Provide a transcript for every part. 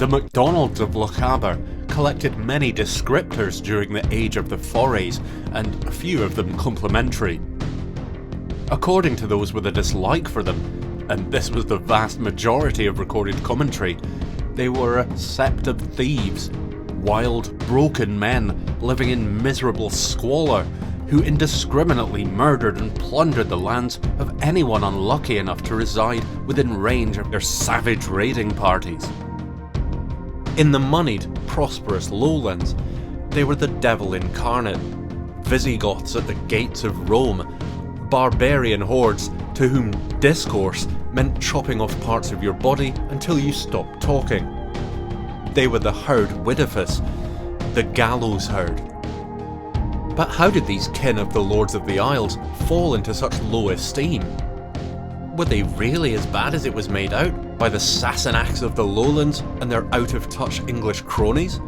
The MacDonalds of Lochaber collected many descriptors during the age of the forays, and a few of them complimentary. According to those with a dislike for them, and this was the vast majority of recorded commentary, they were a sept of thieves, wild, broken men living in miserable squalor, who indiscriminately murdered and plundered the lands of anyone unlucky enough to reside within range of their savage raiding parties. In the moneyed, prosperous lowlands, they were the devil incarnate, Visigoths at the gates of Rome, barbarian hordes to whom discourse meant chopping off parts of your body until you stopped talking. They were the herd Widifus, the Gallows herd. But how did these kin of the Lords of the Isles fall into such low esteem? Were they really as bad as it was made out by the Sassenachs of the Lowlands and their out-of-touch English cronies?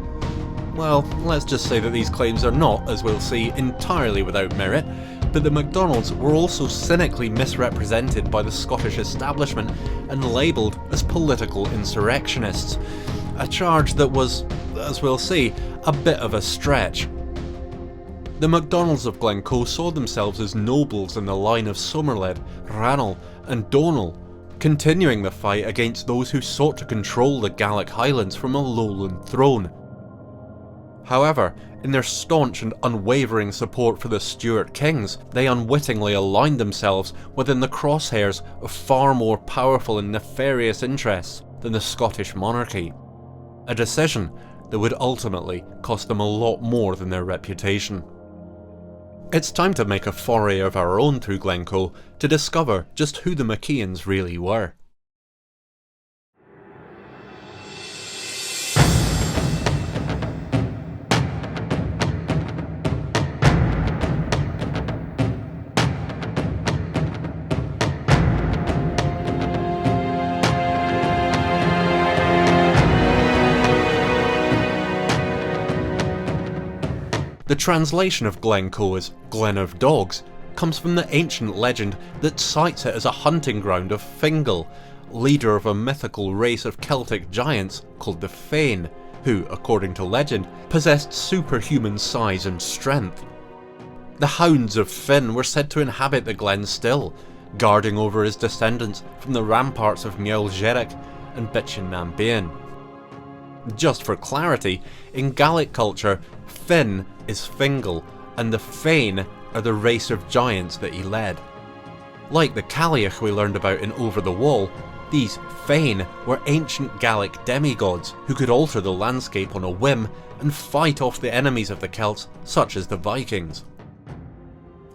Well, let's just say that these claims are not, as we'll see, entirely without merit, but the MacDonalds were also cynically misrepresented by the Scottish establishment and labelled as political insurrectionists, a charge that was, as we'll see, a bit of a stretch. The MacDonalds of Glen Coe saw themselves as nobles in the line of Somerled, Ranald and Donald, continuing the fight against those who sought to control the Gallic Highlands from a lowland throne. However, in their staunch and unwavering support for the Stuart kings, they unwittingly aligned themselves within the crosshairs of far more powerful and nefarious interests than the Scottish monarchy. A decision that would ultimately cost them a lot more than their reputation. It's time to make a foray of our own through Glen Coe to discover just who the MacIains really were. The translation of Glen Coe as Glen of Dogs comes from the ancient legend that cites it as a hunting ground of Fingal, leader of a mythical race of Celtic giants called the Féin, who, according to legend, possessed superhuman size and strength. The Hounds of Finn were said to inhabit the glen still, guarding over his descendants from the ramparts of Muelgeric and MacIain. Just for clarity, in Gallic culture, Finn is Fingal, and the Féin are the race of giants that he led. Like the Cailleach we learned about in Over the Wall, these Féin were ancient Gallic demigods who could alter the landscape on a whim and fight off the enemies of the Celts, such as the Vikings.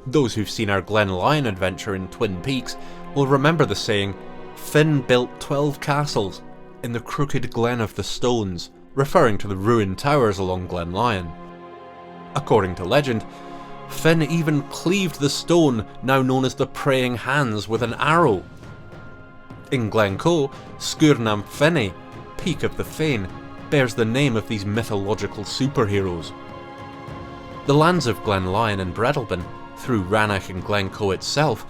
Those who've seen our Glen Lyon adventure in Twin Peaks will remember the saying, "Finn built 12 castles in the crooked Glen of the Stones," referring to the ruined towers along Glen Lyon. According to legend, Finn even cleaved the stone now known as the Praying Hands with an arrow. In Glen Coe, Sgurnam Fenni, Peak of the Féin, bears the name of these mythological superheroes. The lands of Glen Lyon and Breadalbane, through Ranach and Glen Coe itself,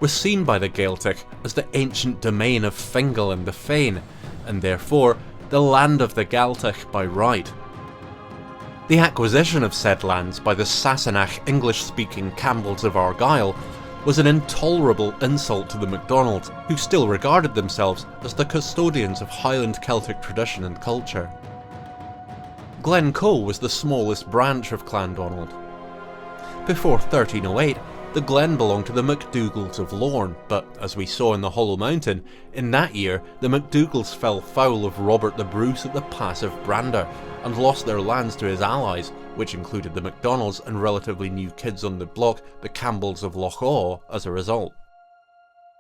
were seen by the Gaeltacht as the ancient domain of Fingal and the Féin, and therefore the land of the Gaeltacht by right. The acquisition of said lands by the Sassenach English-speaking Campbells of Argyll was an intolerable insult to the MacDonalds, who still regarded themselves as the custodians of Highland Celtic tradition and culture. Glen Coe was the smallest branch of Clan Donald. Before 1308, the glen belonged to the MacDougals of Lorne, but as we saw in the Hollow Mountain, in that year the MacDougals fell foul of Robert the Bruce at the Pass of Brander, and lost their lands to his allies, which included the MacDonalds and relatively new kids on the block, the Campbells of Loch Awe, as a result.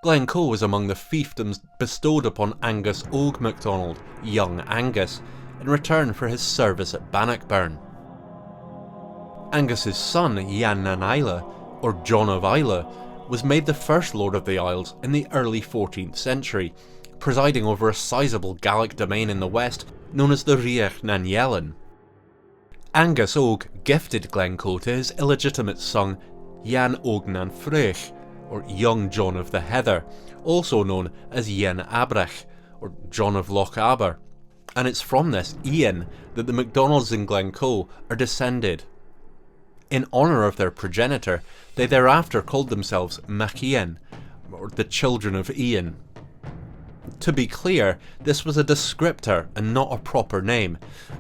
Glen Coe was among the fiefdoms bestowed upon Angus Og MacDonald, young Angus, in return for his service at Bannockburn. Angus's son, Jan nan Isla, or John of Isla, was made the first Lord of the Isles in the early 14th century, presiding over a sizable Gallic domain in the west known as the Riach nan Yellin. Angus Og gifted Glen Coe to his illegitimate son Jan Og nan Fruich, or Young John of the Heather, also known as Yen Abrach, or John of Loch Aber, and it's from this Ian that the MacDonalds in Glen Coe are descended. In honour of their progenitor, they thereafter called themselves MacIain, or the children of Ian. To be clear, this was a descriptor and not a proper name.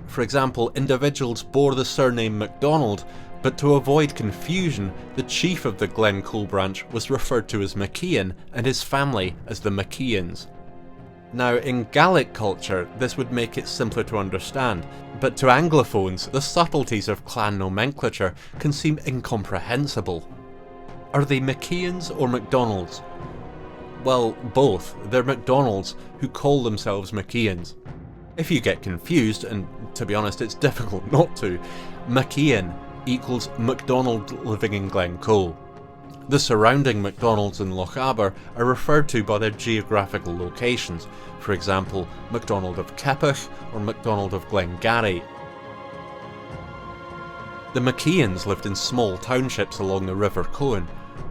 For example, individuals bore the surname MacDonald, but to avoid confusion, the chief of the Glen Coe branch was referred to as MacIain and his family as the MacIains. Now, in Gaelic culture, this would make it simpler to understand, but to Anglophones, the subtleties of clan nomenclature can seem incomprehensible. Are they MacIains or MacDonalds? Well, both. They're MacDonalds who call themselves MacIains. If you get confused, and to be honest it's difficult not to, MacIain equals MacDonald living in Glen Coe. The surrounding MacDonalds in Lochaber are referred to by their geographical locations, for example MacDonald of Keppoch or MacDonald of Glengarry. The MacIains lived in small townships along the River Coen,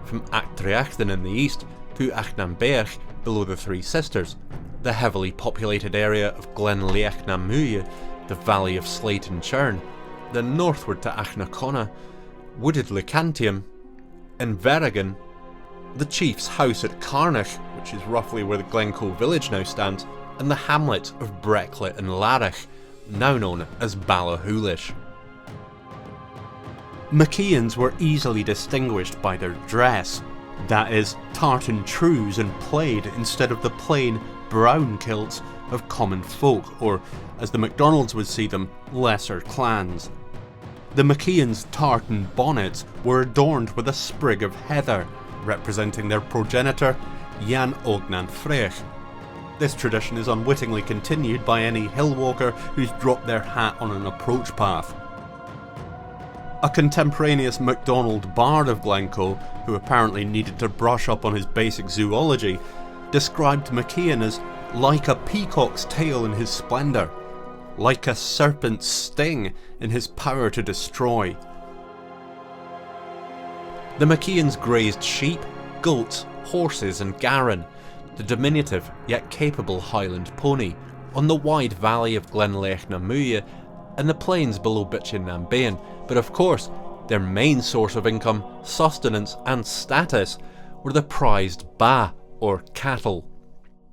from Achtriachten in the east to Achnamberg below the Three Sisters, the heavily populated area of Glen Leach na Muille, the valley of Slate and Churn, then northward to Achnaconna, wooded Lecantium, in Verrigan, the chief's house at Carnach, which is roughly where the Glen Coe village now stands, and the hamlets of Brecklet and Larach, now known as Ballahoolish. MacIains were easily distinguished by their dress, that is, tartan trews and plaid instead of the plain, brown kilts of common folk, or, as the MacDonalds would see them, lesser clans. The MacIains' tartan bonnets were adorned with a sprig of heather, representing their progenitor, Jan Ognan Frech. This tradition is unwittingly continued by any hill walker who's dropped their hat on an approach path. A contemporaneous MacDonald bard of Glen Coe, who apparently needed to brush up on his basic zoology, described MacIain as like a peacock's tail in his splendour, like a serpent's sting in his power to destroy. The MacIains grazed sheep, goats, horses and garran, the diminutive yet capable Highland pony, on the wide valley of Glen Leach na Muille and the plains below Bitchin Nambain, but of course their main source of income, sustenance and status were the prized ba, or cattle.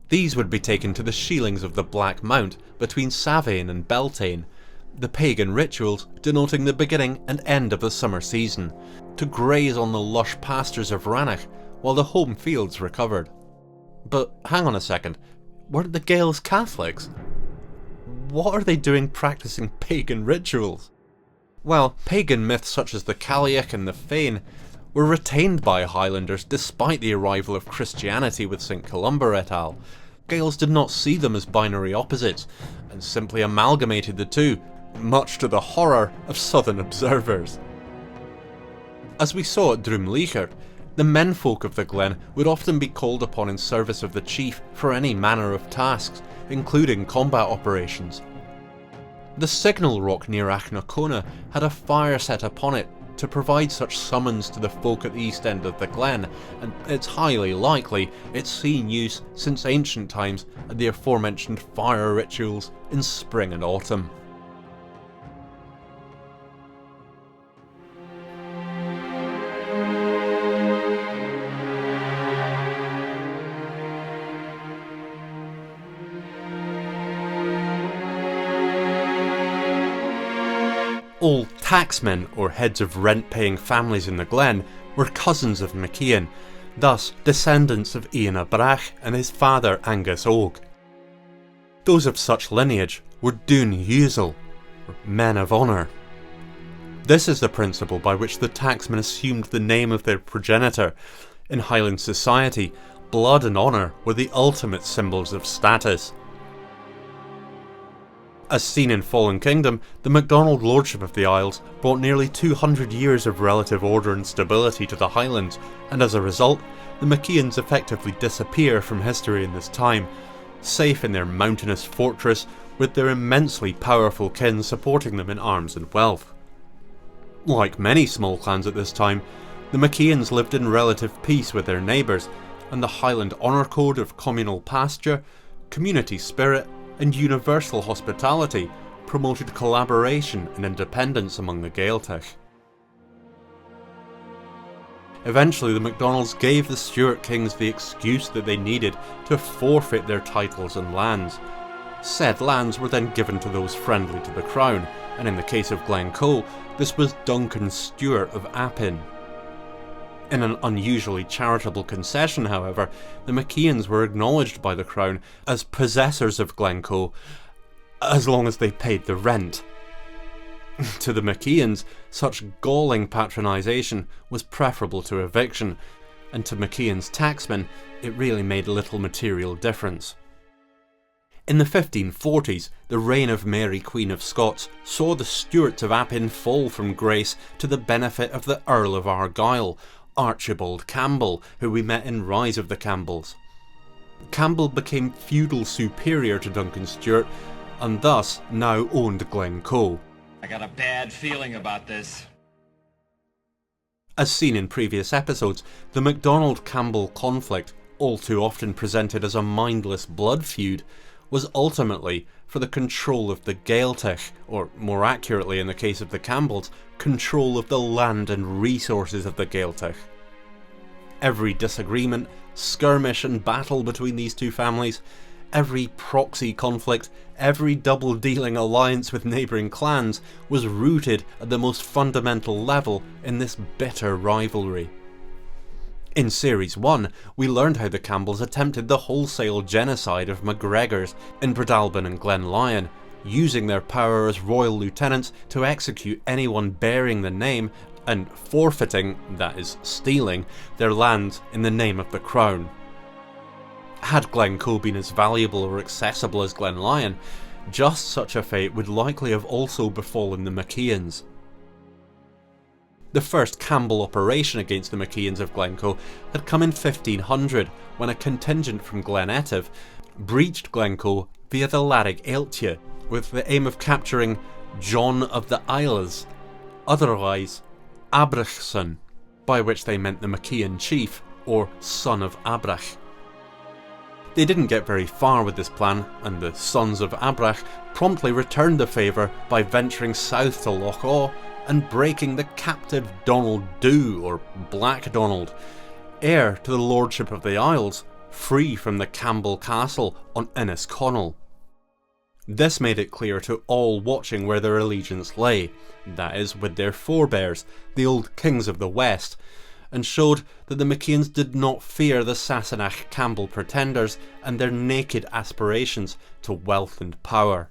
These would be taken to the sheilings of the Black Mount between Savain and Beltane, the pagan rituals denoting the beginning and end of the summer season, to graze on the lush pastures of Ranach while the home fields recovered. But hang on a second, weren't the Gaels Catholics? What are they doing practicing pagan rituals? Well, pagan myths such as the Cailleach and the Féin were retained by Highlanders despite the arrival of Christianity with St Columba et al. Gaels did not see them as binary opposites, and simply amalgamated the two, much to the horror of southern observers. As we saw at Drumleacher, the menfolk of the Glen would often be called upon in service of the chief for any manner of tasks, including combat operations. The signal rock near Achnaconna had a fire set upon it to provide such summons to the folk at the east end of the Glen, and it's highly likely it's seen use since ancient times at the aforementioned fire rituals in spring and autumn. All taxmen, or heads of rent-paying families in the Glen, were cousins of MacIain, thus descendants of Ian Abrach and his father Angus Og. Those of such lineage were Dún Uasal, or men of honour. This is the principle by which the taxmen assumed the name of their progenitor. In Highland society, blood and honour were the ultimate symbols of status. As seen in Fallen Kingdom, the MacDonald lordship of the Isles brought nearly 200 years of relative order and stability to the Highlands, and as a result, the MacIains effectively disappear from history in this time, safe in their mountainous fortress with their immensely powerful kin supporting them in arms and wealth. Like many small clans at this time, the MacIains lived in relative peace with their neighbours, and the Highland honour code of communal pasture, community spirit, and universal hospitality promoted collaboration and independence among the Gaeltacht. Eventually, the MacDonalds gave the Stuart kings the excuse that they needed to forfeit their titles and lands. Said lands were then given to those friendly to the crown, and in the case of Glen Coe, this was Duncan Stewart of Appin. In an unusually charitable concession, however, the MacIains were acknowledged by the crown as possessors of Glen Coe, as long as they paid the rent. To the MacIains, such galling patronisation was preferable to eviction, and to MacIain's tacksmen, it really made little material difference. In the 1540s, the reign of Mary Queen of Scots saw the Stuarts of Appin fall from grace to the benefit of the Earl of Argyll, Archibald Campbell, who we met in Rise of the Campbells. Campbell became feudal superior to Duncan Stewart, and thus now owned Glen Coe. I got a bad feeling about this. As seen in previous episodes, the MacDonald-Campbell conflict, all too often presented as a mindless blood feud, was ultimately for the control of the Gaeltacht, or more accurately in the case of the Campbells, control of the land and resources of the Gaeltacht. Every disagreement, skirmish and battle between these two families, every proxy conflict, every double-dealing alliance with neighbouring clans was rooted at the most fundamental level in this bitter rivalry. In Series 1, we learned how the Campbells attempted the wholesale genocide of MacGregors in Breadalbane and Glen Lyon, using their power as royal lieutenants to execute anyone bearing the name and forfeiting, that is, stealing, their lands in the name of the crown. Had Glen Coe been as valuable or accessible as Glen Lyon, just such a fate would likely have also befallen the MacIains. The first Campbell operation against the MacIains of Glen Coe had come in 1500, when a contingent from Glen Etive breached Glen Coe via the Larrig Ailtia, with the aim of capturing John of the Isles, otherwise Abrachson, by which they meant the MacIain chief, or son of Abrach. They didn't get very far with this plan, and the sons of Abrach promptly returned the favour by venturing south to Loch Awe and breaking the captive Donald Dhu, or Black Donald, heir to the lordship of the Isles, free from the Campbell castle on Innisconnell. This made it clear to all watching where their allegiance lay, that is, with their forebears, the old kings of the West, and showed that the MacIains did not fear the Sassenach Campbell pretenders and their naked aspirations to wealth and power.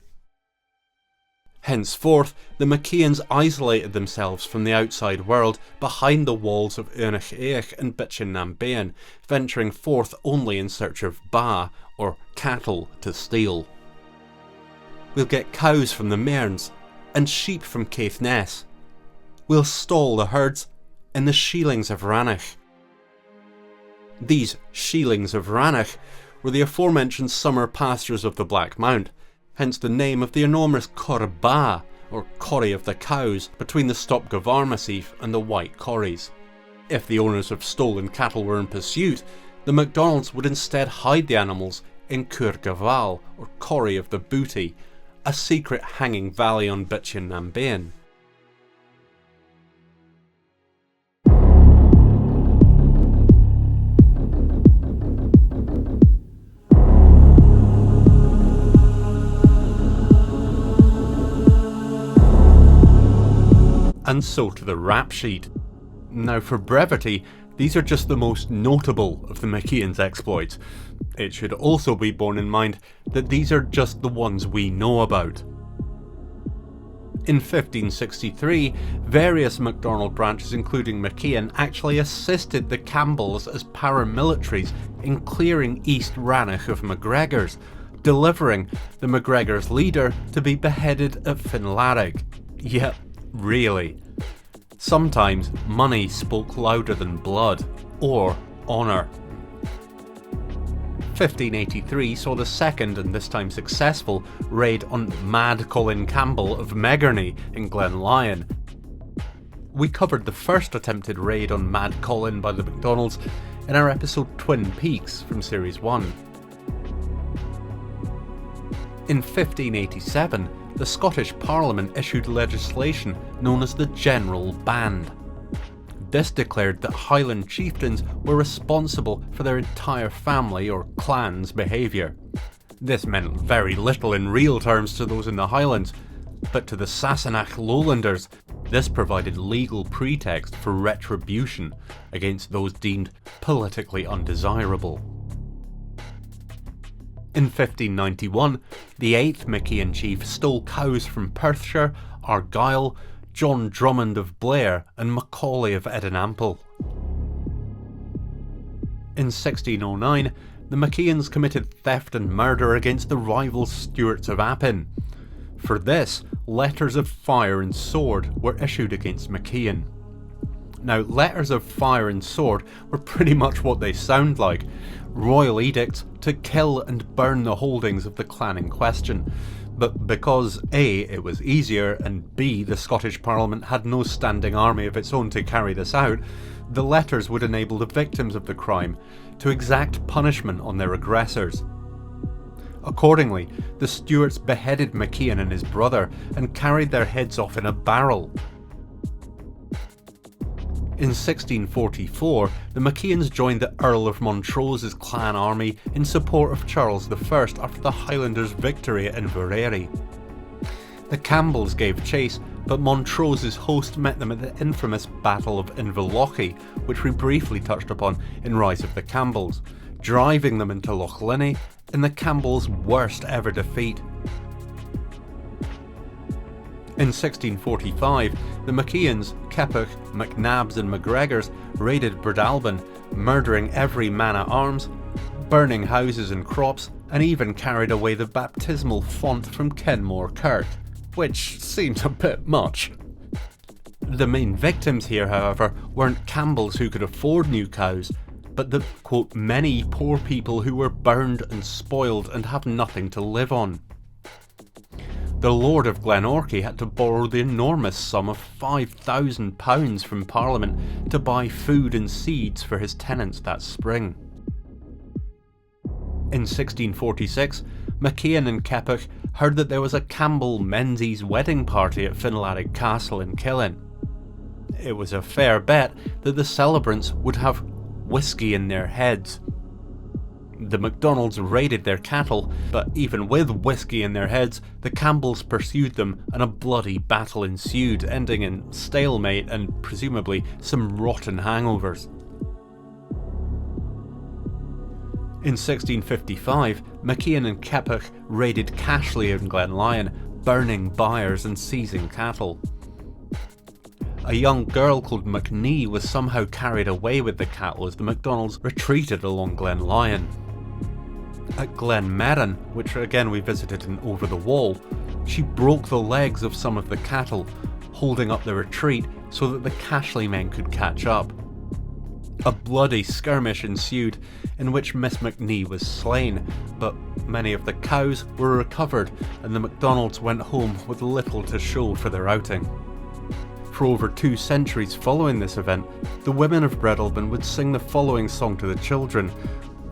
Henceforth, the MacIains isolated themselves from the outside world behind the walls of Uinich Eich and Bitchin Nambean, venturing forth only in search of ba, or cattle, to steal. We'll get cows from the Mearns, and sheep from Caithness. We'll stall the herds in the Sheelings of Rannoch. These Sheelings of Rannoch were the aforementioned summer pastures of the Black Mount, hence the name of the enormous Corba, or corrie of the cows, between the Stopgavar Massif and the White Corries. If the owners of stolen cattle were in pursuit, the MacDonalds would instead hide the animals in Coorgaval, or Corrie of the Booty, a secret hanging valley on Bitchin Nambean. And so to the rap sheet. Now for brevity, these are just the most notable of the MacIains' exploits. It should also be borne in mind that these are just the ones we know about. In 1563, various MacDonald branches including MacIain actually assisted the Campbells as paramilitaries in clearing East Rannoch of MacGregors, delivering the MacGregors' leader to be beheaded at Finlarrig. Yep, really. Sometimes money spoke louder than blood, or honour. 1583 saw the second, and this time successful, raid on Mad Colin Campbell of Megerney in Glen Lyon. We covered the first attempted raid on Mad Colin by the MacDonalds in our episode Twin Peaks from Series 1. In 1587, the Scottish Parliament issued legislation known as the General Band. This declared that Highland chieftains were responsible for their entire family or clan's behaviour. This meant very little in real terms to those in the Highlands, but to the Sassenach Lowlanders, this provided legal pretext for retribution against those deemed politically undesirable. In 1591, the 8th MacIain chief stole cows from Perthshire, Argyll, John Drummond of Blair and Macaulay of Edinample. In 1609, the MacIains committed theft and murder against the rival Stuarts of Appin. For this, letters of fire and sword were issued against MacIain. Now, letters of fire and sword were pretty much what they sound like: royal edicts to kill and burn the holdings of the clan in question. But because A, it was easier, and B, the Scottish Parliament had no standing army of its own to carry this out, the letters would enable the victims of the crime to exact punishment on their aggressors. Accordingly, the Stuarts beheaded MacIain and his brother and carried their heads off in a barrel. In 1644, the MacIains joined the Earl of Montrose's clan army in support of Charles I after the Highlanders' victory at Inverary. The Campbells gave chase, but Montrose's host met them at the infamous Battle of Inverlochy, which we briefly touched upon in Rise of the Campbells, driving them into Loch Linnhe in the Campbells' worst ever defeat. In 1645, the MacIains, Keppoch, MacNabs and MacGregors raided Breadalbane, murdering every man-at-arms, burning houses and crops, and even carried away the baptismal font from Kenmore Kirk, which seems a bit much. The main victims here, however, weren't Campbells who could afford new cows, but the, quote, many poor people who were burned and spoiled and have nothing to live on. The Lord of Glenorchy had to borrow the enormous sum of £5,000 from Parliament to buy food and seeds for his tenants that spring. In 1646, MacIain and Keppoch heard that there was a Campbell Menzies wedding party at Finlarrig Castle in Killin. It was a fair bet that the celebrants would have whiskey in their heads. The MacDonalds raided their cattle, but even with whiskey in their heads, the Campbells pursued them and a bloody battle ensued, ending in stalemate and presumably some rotten hangovers. In 1655, MacIain and Keppoch raided Cashley and Glenlyon, burning byres and seizing cattle. A young girl called MacNee was somehow carried away with the cattle as the MacDonalds retreated along Glenlyon. At Glenmerran, which again we visited in Over the Wall, she broke the legs of some of the cattle, holding up the retreat so that the Cashley men could catch up. A bloody skirmish ensued in which Miss MacNee was slain, but many of the cows were recovered and the MacDonalds went home with little to show for their outing. For over 2 centuries following this event, the women of Breadalbane would sing the following song to the children.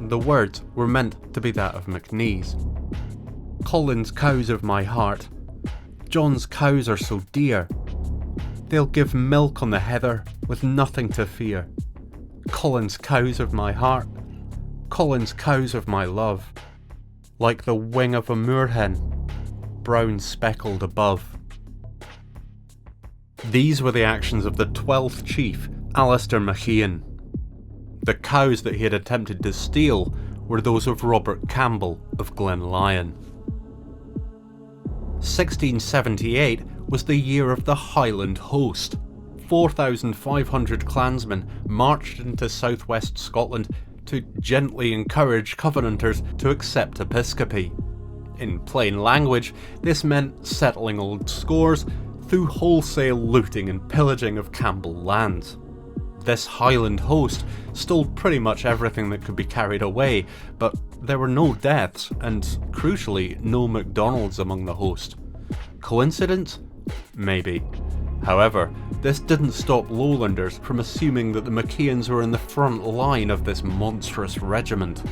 The words were meant to be that of MacNee's. Colin's cows of my heart, John's cows are so dear, they'll give milk on the heather with nothing to fear. Colin's cows of my heart, Colin's cows of my love, like the wing of a moorhen, brown speckled above. These were the actions of the 12th chief, Alistair MacIain. The cows that he had attempted to steal were those of Robert Campbell of Glenlyon. 1678 was the year of the Highland Host. 4,500 clansmen marched into southwest Scotland to gently encourage Covenanters to accept episcopacy. In plain language, this meant settling old scores through wholesale looting and pillaging of Campbell lands. This Highland host stole pretty much everything that could be carried away, but there were no deaths and, crucially, no MacDonalds among the host. Coincidence? Maybe. However, this didn't stop Lowlanders from assuming that the MacIains were in the front line of this monstrous regiment.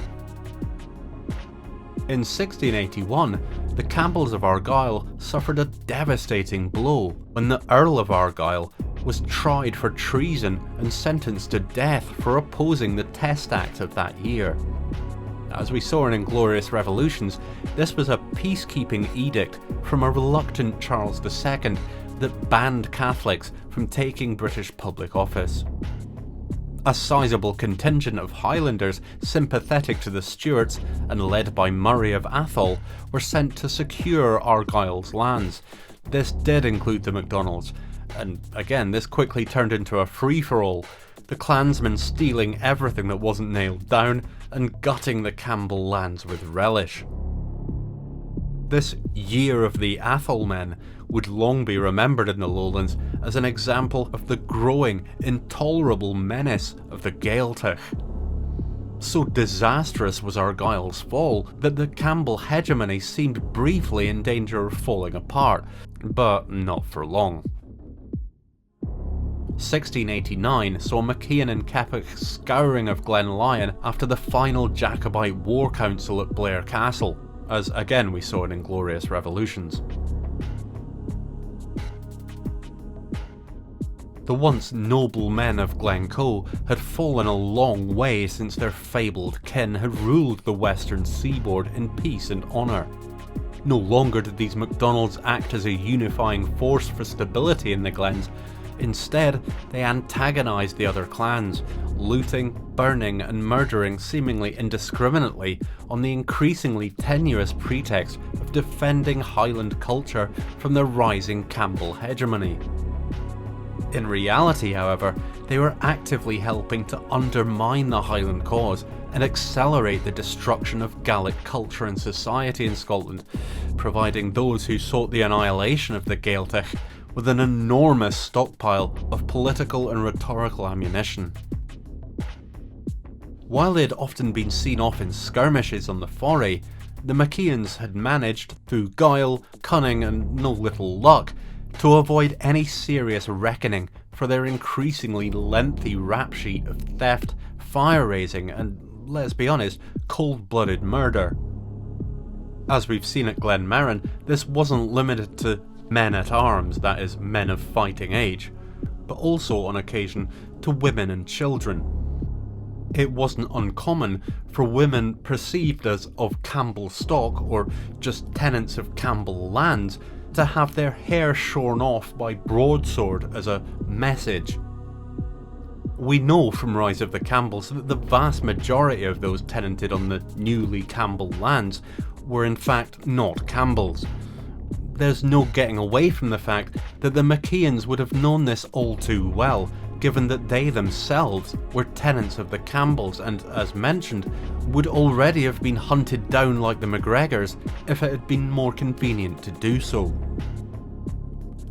In 1681, the Campbells of Argyll suffered a devastating blow when the Earl of Argyll was tried for treason and sentenced to death for opposing the Test Act of that year. As we saw in Inglorious Revolutions, this was a peacekeeping edict from a reluctant Charles II that banned Catholics from taking British public office. A sizable contingent of Highlanders sympathetic to the Stuarts and led by Murray of Atholl were sent to secure Argyll's lands. This did include the MacDonalds, and again this quickly turned into a free-for-all, the clansmen stealing everything that wasn't nailed down and gutting the Campbell lands with relish. This Year of the Atholl Men would long be remembered in the Lowlands as an example of the growing, intolerable menace of the Gaeltacht. So disastrous was Argyll's fall that the Campbell hegemony seemed briefly in danger of falling apart, but not for long. 1689 saw MacIain and Keppoch's scouring of Glen Lyon after the final Jacobite war council at Blair Castle, as again we saw in Inglorious Revolutions. The once noble men of Glen Coe had fallen a long way since their fabled kin had ruled the western seaboard in peace and honour. No longer did these MacDonalds act as a unifying force for stability in the Glens. Instead, they antagonised the other clans, looting, burning and murdering seemingly indiscriminately on the increasingly tenuous pretext of defending Highland culture from the rising Campbell hegemony. In reality, however, they were actively helping to undermine the Highland cause and accelerate the destruction of Gaelic culture and society in Scotland, providing those who sought the annihilation of the Gaeltacht with an enormous stockpile of political and rhetorical ammunition. While they had often been seen off in skirmishes on the foray, the MacIains had managed, through guile, cunning and no little luck, to avoid any serious reckoning for their increasingly lengthy rap sheet of theft, fire-raising and, let's be honest, cold-blooded murder. As we've seen at Glenmerran, this wasn't limited to men-at-arms, that is, men of fighting age, but also on occasion to women and children. It wasn't uncommon for women perceived as of Campbell stock or just tenants of Campbell lands to have their hair shorn off by broadsword as a message. We know from Rise of the Campbells that the vast majority of those tenanted on the newly Campbell lands were in fact not Campbells. There's no getting away from the fact that the MacIains would have known this all too well, given that they themselves were tenants of the Campbells and, as mentioned, would already have been hunted down like the MacGregors if it had been more convenient to do so.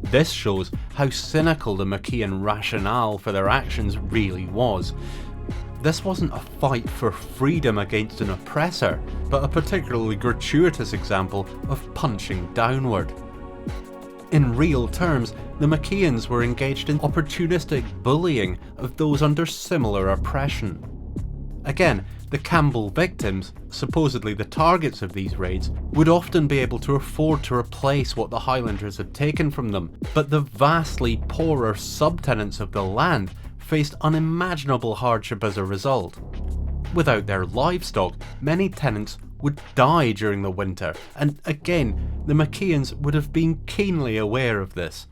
This shows how cynical the MacIain rationale for their actions really was. This wasn't a fight for freedom against an oppressor, but a particularly gratuitous example of punching downward. In real terms, the MacIains were engaged in opportunistic bullying of those under similar oppression. Again, the Campbell victims, supposedly the targets of these raids, would often be able to afford to replace what the Highlanders had taken from them, but the vastly poorer subtenants of the land faced unimaginable hardship as a result. Without their livestock, many tenants would die during the winter, and again, the MacIains would have been keenly aware of this.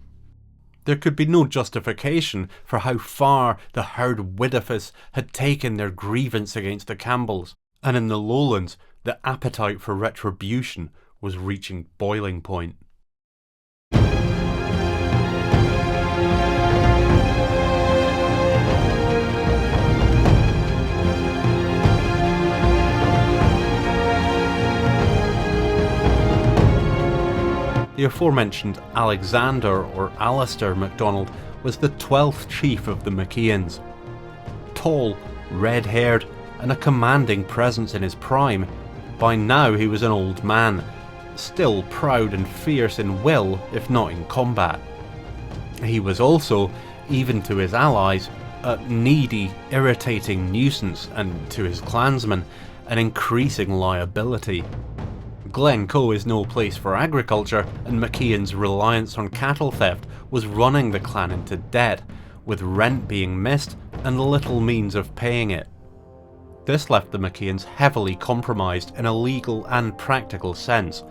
There could be no justification for how far the Herd Widdifus had taken their grievance against the Campbells, and in the Lowlands, the appetite for retribution was reaching boiling point. The aforementioned Alexander or Alistair MacDonald was the 12th chief of the MacIains. Tall, red-haired and a commanding presence in his prime, by now he was an old man, still proud and fierce in will if not in combat. He was also, even to his allies, a needy, irritating nuisance and to his clansmen, an increasing liability. Glen Coe is no place for agriculture, and MacIain's reliance on cattle theft was running the clan into debt, with rent being missed and little means of paying it. This left the MacIains heavily compromised in a legal and practical sense.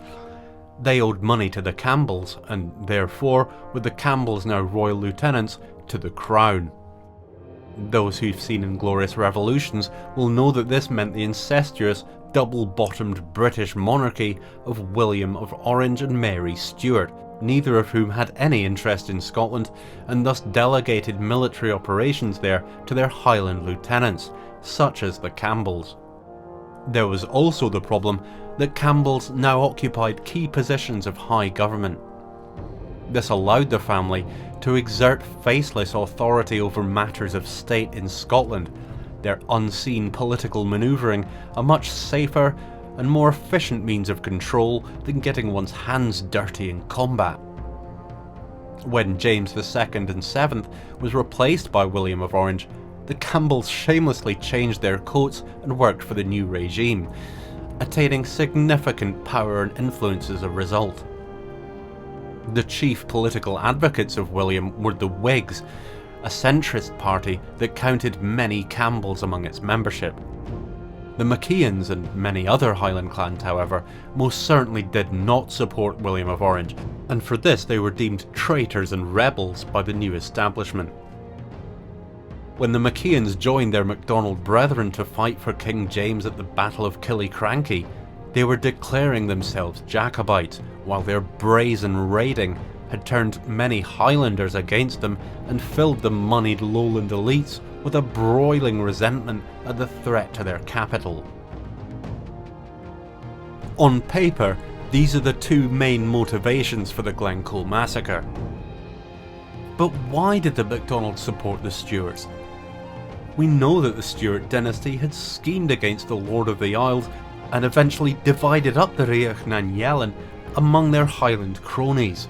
They owed money to the Campbells, and therefore, with the Campbells now royal lieutenants, to the crown. Those who've seen Inglorious Revolutions will know that this meant the incestuous, double-bottomed British monarchy of William of Orange and Mary Stuart, neither of whom had any interest in Scotland, and thus delegated military operations there to their Highland lieutenants, such as the Campbells. There was also the problem that Campbells now occupied key positions of high government. This allowed the family to exert faceless authority over matters of state in Scotland, their unseen political manoeuvring a much safer and more efficient means of control than getting one's hands dirty in combat. When James II and VII was replaced by William of Orange, the Campbells shamelessly changed their coats and worked for the new regime, attaining significant power and influence as a result. The chief political advocates of William were the Whigs, a centrist party that counted many Campbells among its membership. The MacIains and many other Highland clans, however, most certainly did not support William of Orange, and for this they were deemed traitors and rebels by the new establishment. When the MacIains joined their MacDonald brethren to fight for King James at the Battle of Killiecrankie, they were declaring themselves Jacobites, while their brazen raiding had turned many Highlanders against them and filled the moneyed lowland elites with a broiling resentment at the threat to their capital. On paper, these are the two main motivations for the Glen Coe massacre. But why did the MacDonalds support the Stuarts? We know that the Stuart dynasty had schemed against the Lord of the Isles and eventually divided up the Riach nan Yelin among their Highland cronies.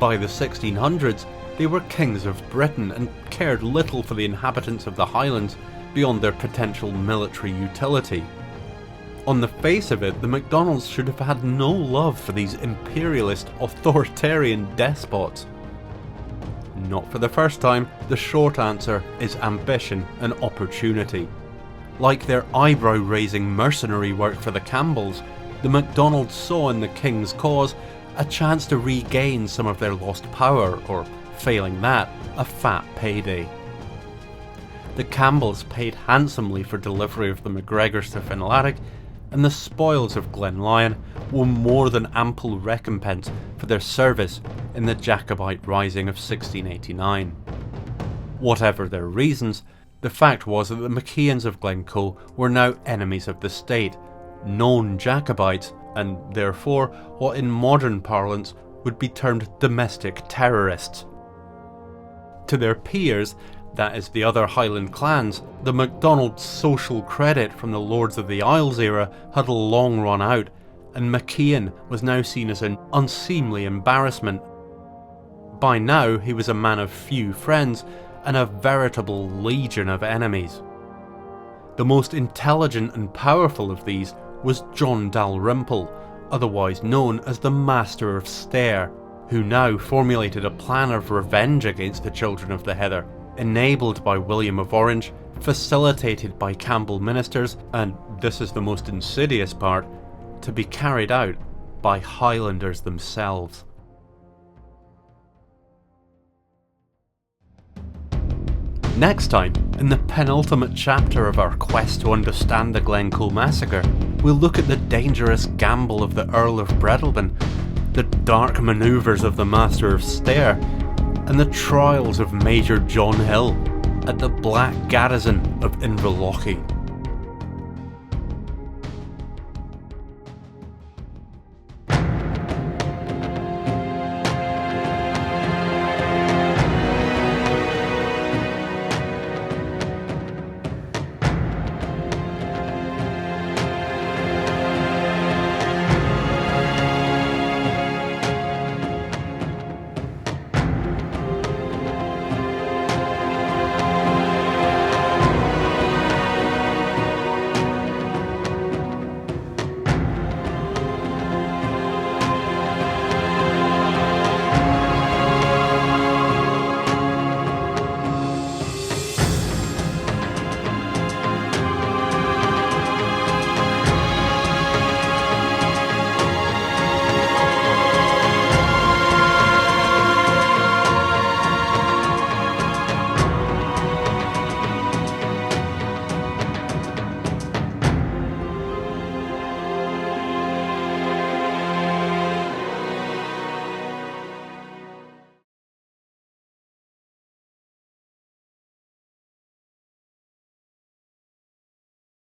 By the 1600s, they were kings of Britain and cared little for the inhabitants of the Highlands beyond their potential military utility. On the face of it, the MacDonalds should have had no love for these imperialist, authoritarian despots. Not for the first time, the short answer is ambition and opportunity. Like their eyebrow-raising mercenary work for the Campbells, the MacDonalds saw in the King's cause a chance to regain some of their lost power, or, failing that, a fat payday. The Campbells paid handsomely for delivery of the MacGregors to Finlaric, and the spoils of Glenlyon were more than ample recompense for their service in the Jacobite Rising of 1689. Whatever their reasons, the fact was that the MacIains of Glen Coe were now enemies of the state, known Jacobites, and therefore what in modern parlance would be termed domestic terrorists. To their peers, that is the other Highland clans, the MacDonalds' social credit from the Lords of the Isles era had long run out, and MacIain was now seen as an unseemly embarrassment. By now he was a man of few friends and a veritable legion of enemies. The most intelligent and powerful of these was John Dalrymple, otherwise known as the Master of Stair, who now formulated a plan of revenge against the Children of the Heather, enabled by William of Orange, facilitated by Campbell ministers, and this is the most insidious part, to be carried out by Highlanders themselves. Next time, in the penultimate chapter of our quest to understand the Glen Coe massacre, we'll look at the dangerous gamble of the Earl of Breadalbane, the dark manoeuvres of the Master of Stair, and the trials of Major John Hill at the Black Garrison of Inverlochy.